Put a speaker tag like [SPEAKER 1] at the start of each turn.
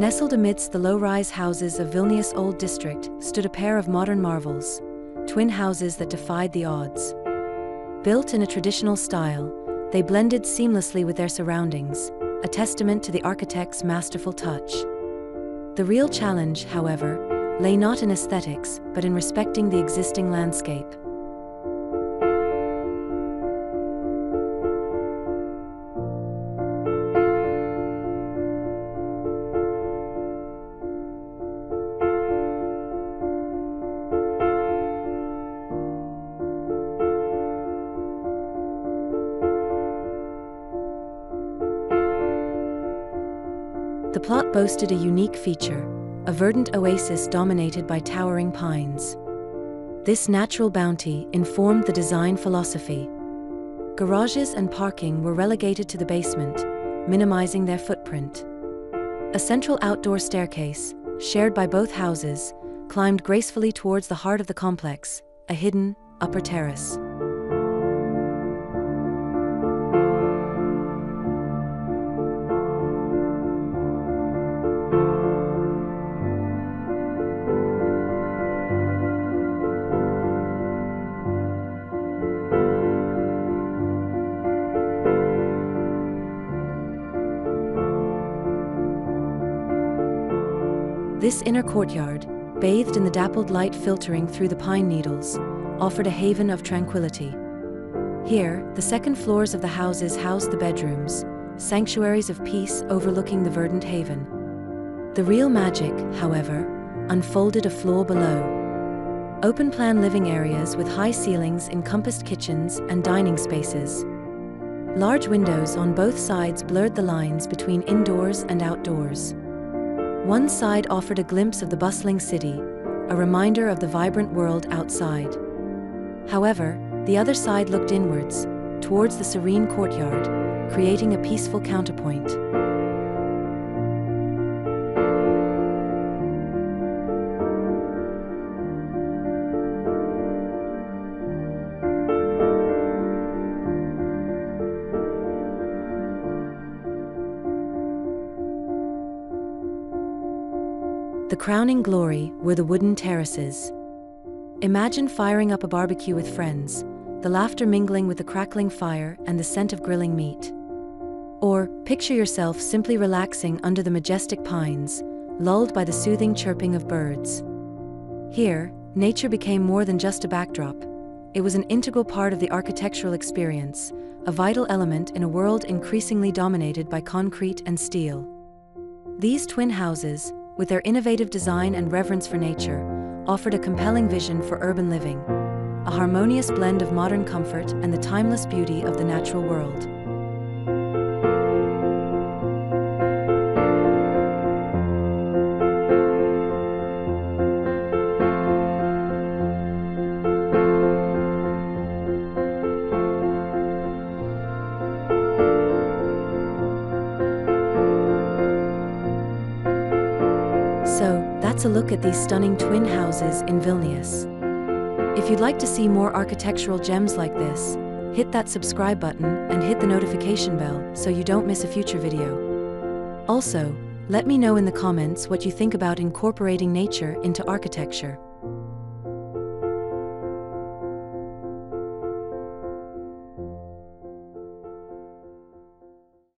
[SPEAKER 1] Nestled amidst the low-rise houses of Vilnius Old District stood a pair of modern marvels, twin houses that defied the odds. Built in a traditional style, they blended seamlessly with their surroundings, a testament to the architect's masterful touch. The real challenge, however, lay not in aesthetics, but in respecting the existing landscape. The plot boasted a unique feature, a verdant oasis dominated by towering pines. This natural bounty informed the design philosophy. Garages and parking were relegated to the basement, minimizing their footprint. A central outdoor staircase, shared by both houses, climbed gracefully towards the heart of the complex, a hidden, upper terrace. This inner courtyard, bathed in the dappled light filtering through the pine needles, offered a haven of tranquility. Here, the second floors of the houses housed the bedrooms, sanctuaries of peace overlooking the verdant haven. The real magic, however, unfolded a floor below. Open-plan living areas with high ceilings encompassed kitchens and dining spaces. Large windows on both sides blurred the lines between indoors and outdoors. One side offered a glimpse of the bustling city, a reminder of the vibrant world outside. However, the other side looked inwards, towards the serene courtyard, creating a peaceful counterpoint. The crowning glory were the wooden terraces. Imagine firing up a barbecue with friends, the laughter mingling with the crackling fire and the scent of grilling meat. Or, picture yourself simply relaxing under the majestic pines, lulled by the soothing chirping of birds. Here, nature became more than just a backdrop. It was an integral part of the architectural experience, a vital element in a world increasingly dominated by concrete and steel. These twin houses, with their innovative design and reverence for nature, offered a compelling vision for urban living, a harmonious blend of modern comfort and the timeless beauty of the natural world. So, that's a look at these stunning twin houses in Vilnius. If you'd like to see more architectural gems like this, hit that subscribe button and hit the notification bell so you don't miss a future video. Also, let me know in the comments what you think about incorporating nature into architecture.